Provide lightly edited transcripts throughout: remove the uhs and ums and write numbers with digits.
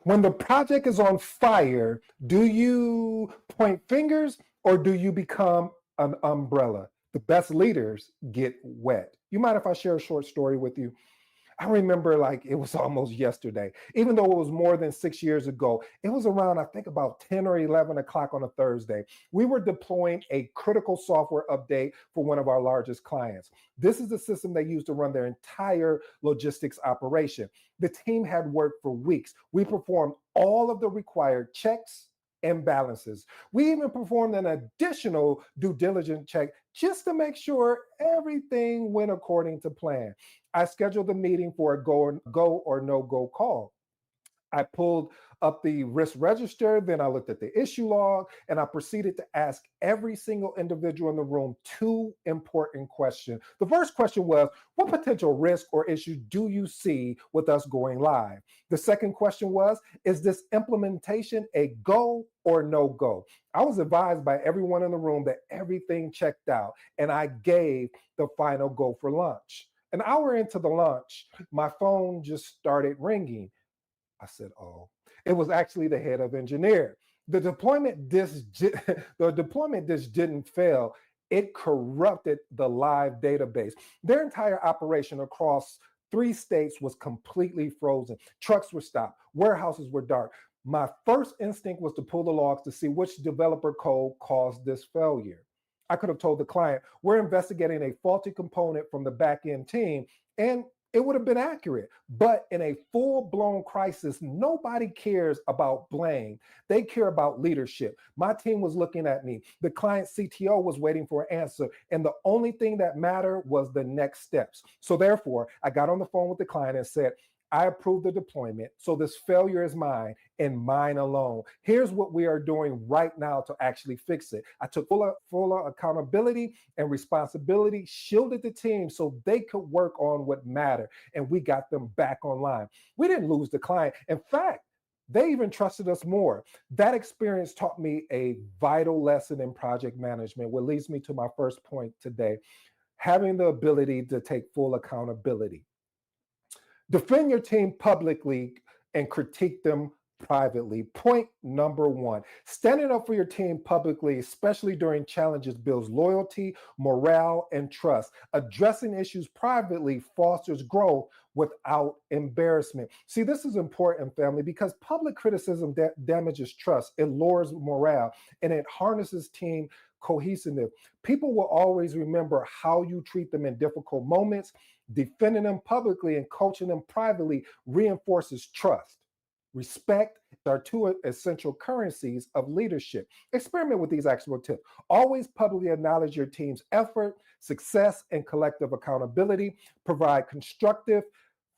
When the project is on fire, do you point fingers or do you become an umbrella? The best leaders get wet. You mind if I share a short story with you? I remember like it was almost yesterday, even though it was more than 6 years ago. It was around, I think, about 10 or 11 o'clock on a Thursday. We were deploying a critical software update for one of our largest clients. This is the system they use to run their entire logistics operation. The team had worked for weeks. We performed all of the required checks and balances. We even performed an additional due diligence check just to make sure everything went according to plan. I scheduled the meeting for a go or no go call. I pulled up the risk register, then I looked at the issue log, and I proceeded to ask every single individual in the room two important questions. The first question was, what potential risk or issue do you see with us going live? The second question was, is this implementation a go or no go? I was advised by everyone in the room that everything checked out, and I gave the final go for lunch. An hour into the lunch, my phone just started ringing. I said, oh, it was actually the head of engineer. The deployment disk, the deployment disk didn't fail. It corrupted the live database. Their entire operation across 3 states was completely frozen. Trucks were stopped. Warehouses were dark. My first instinct was to pull the logs to see which developer code caused this failure. I could have told the client, we're investigating a faulty component from the back-end team, and it would have been accurate. But in a full-blown crisis, nobody cares about blame. They care about leadership. My team was looking at me. The client CTO was waiting for an answer. And the only thing that mattered was the next steps. So therefore, I got on the phone with the client and said, I approve the deployment, so this failure is mine and mine alone. Here's what we are doing right now to actually fix it. I took full accountability and responsibility, shielded the team so they could work on what mattered, and we got them back online. We didn't lose the client. In fact, they even trusted us more. That experience taught me a vital lesson in project management, which leads me to my first point today, having the ability to take full accountability. Defend your team publicly and critique them privately. Point number 1, standing up for your team publicly, especially during challenges, builds loyalty, morale, and trust. Addressing issues privately fosters growth without embarrassment. See, this is important, family, because public criticism damages trust, it lowers morale, and it harnesses team cohesiveness. People will always remember how you treat them in difficult moments. Defending them publicly and coaching them privately reinforces trust. Respect are 2 essential currencies of leadership. Experiment with these actionable tips. Always publicly acknowledge your team's effort, success, and collective accountability. Provide constructive,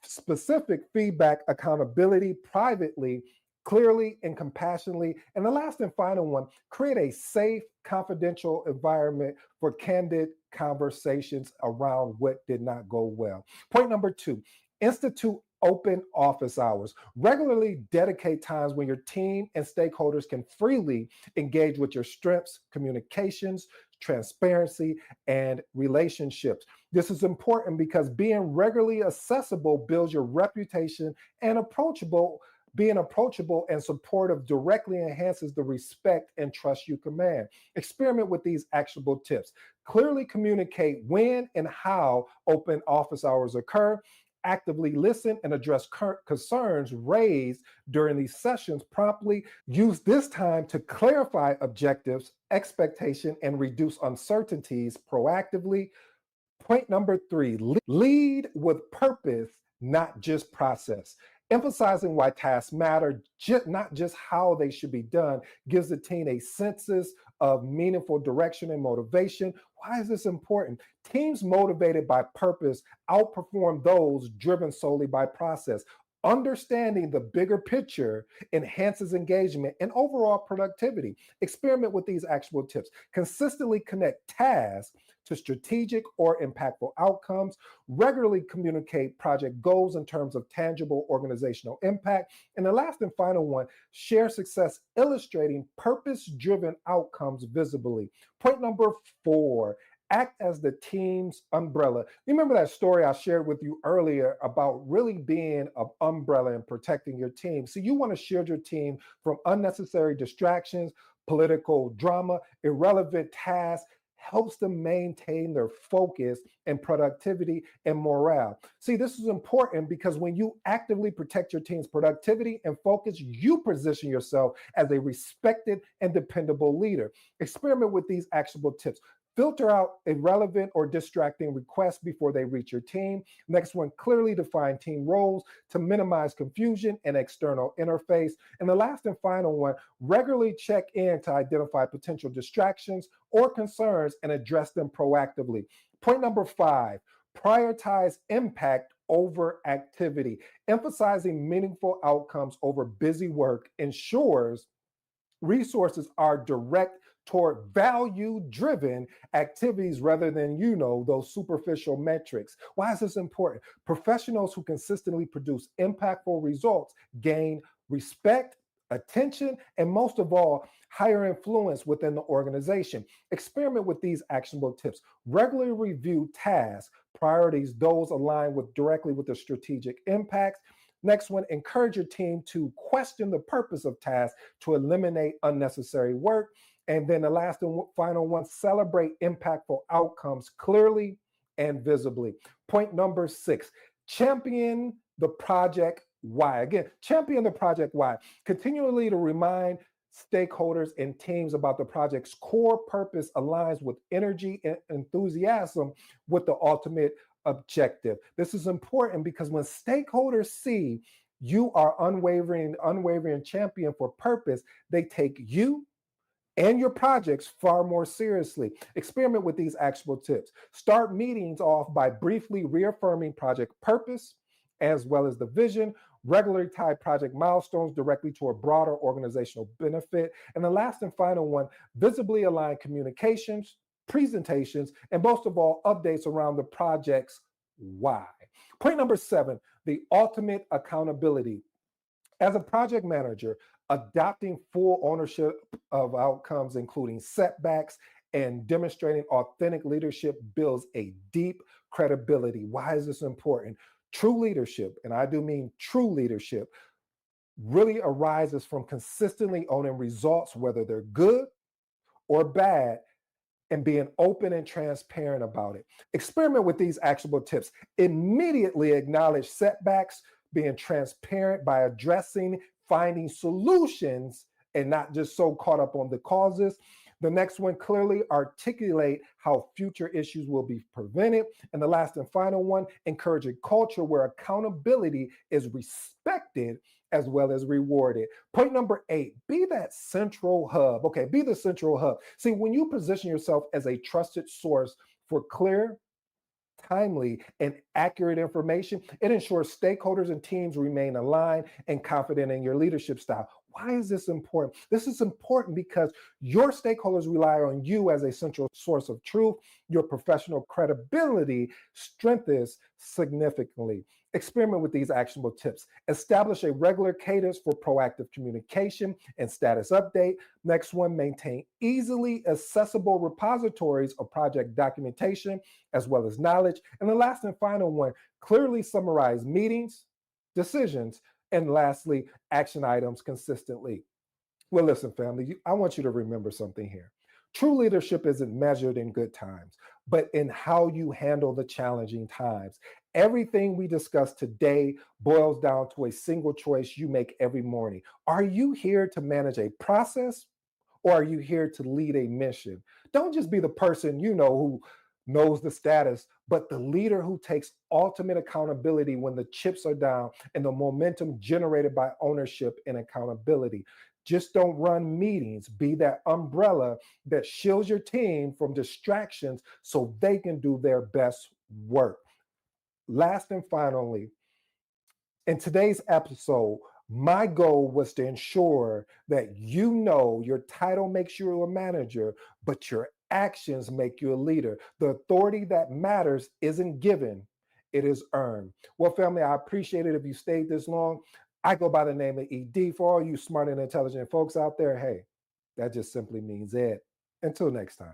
specific feedback, accountability privately, clearly and compassionately. And the last and final one, create a safe, confidential environment for candid conversations around what did not go well. Point number 2, institute open office hours. Regularly dedicate times when your team and stakeholders can freely engage with your strengths, communications, transparency, and relationships. This is important because being regularly accessible builds your reputation, and being approachable and supportive directly enhances the respect and trust you command. Experiment with these actionable tips. Clearly communicate when and how open office hours occur. Actively listen and address concerns raised during these sessions promptly. Use this time to clarify objectives, expectation, and reduce uncertainties proactively. Point number 3, lead with purpose, not just process. Emphasizing why tasks matter, not just how they should be done, gives the team a sense of meaningful direction and motivation. Why is this important? Teams motivated by purpose outperform those driven solely by process. Understanding the bigger picture enhances engagement and overall productivity. Experiment with these actionable tips. Consistently connect tasks to strategic or impactful outcomes. Regularly communicate project goals in terms of tangible organizational impact. And the last and final one, share success illustrating purpose-driven outcomes visibly. Point number 4, act as the team's umbrella. You remember that story I shared with you earlier about really being an umbrella and protecting your team. So you want to shield your team from unnecessary distractions, political drama, irrelevant tasks, helps them maintain their focus and productivity and morale. See, this is important because when you actively protect your team's productivity and focus, you position yourself as a respected and dependable leader. Experiment with these actionable tips. Filter out irrelevant or distracting requests before they reach your team. Next one, clearly define team roles to minimize confusion and external interface. And the last and final one, regularly check in to identify potential distractions or concerns and address them proactively. Point number 5, prioritize impact over activity. Emphasizing meaningful outcomes over busy work ensures resources are direct toward value driven activities rather than those superficial metrics. Why is this important? Professionals who consistently produce impactful results gain respect, attention, and most of all, higher influence within the organization. Experiment with these actionable tips. Regularly review tasks, priorities, those aligned with directly with the strategic impacts. Next one, encourage your team to question the purpose of tasks to eliminate unnecessary work. And then the last and final one, celebrate impactful outcomes clearly and visibly. Point number 6, champion the project why. Again, champion the project why. Continually to remind stakeholders and teams about the project's core purpose aligns with energy and enthusiasm with the ultimate objective. This is important because when stakeholders see you are unwavering champion for purpose, they take you and your projects far more seriously. Experiment with these actionable tips. Start meetings off by briefly reaffirming project purpose as well as the vision. Regularly tie project milestones directly to a broader organizational benefit. And the last and final one, visibly align communications, presentations, and most of all, updates around the project's why. Point number 7, the ultimate accountability. As a project manager, adopting full ownership of outcomes, including setbacks, and demonstrating authentic leadership builds a deep credibility. Why is this important? True leadership, and I do mean true leadership, really arises from consistently owning results, whether they're good or bad, and being open and transparent about it. Experiment with these actionable tips. Immediately acknowledge setbacks, being transparent by addressing, finding solutions, and not just so caught up on the causes. The next one, clearly articulate how future issues will be prevented. And the last and final one, encourage a culture where accountability is respected as well as rewarded. Point number 8, be that central hub. Okay, be the central hub. See, when you position yourself as a trusted source for clear, timely, and accurate information, it ensures stakeholders and teams remain aligned and confident in your leadership style. Why is this important? This is important because your stakeholders rely on you as a central source of truth. Your professional credibility strengthens significantly. Experiment with these actionable tips. Establish a regular cadence for proactive communication and status update. Next one, maintain easily accessible repositories of project documentation as well as knowledge. And the last and final one, clearly summarize meetings, decisions, and lastly, action items consistently. Well, listen, family, I want you to remember something here. True leadership isn't measured in good times, but in how you handle the challenging times. Everything we discussed today boils down to a single choice you make every morning. Are you here to manage a process or are you here to lead a mission? Don't just be the person who knows the status, but the leader who takes ultimate accountability when the chips are down and the momentum generated by ownership and accountability. Just don't run meetings. Be that umbrella that shields your team from distractions so they can do their best work. Last and finally, in today's episode, my goal was to ensure that your title makes you a manager, but your actions make you a leader. The authority that matters isn't given, it is earned. Well, family, I appreciate it if you stayed this long. I go by the name of ED. For all you smart and intelligent folks out there, hey, that just simply means Ed. Until next time.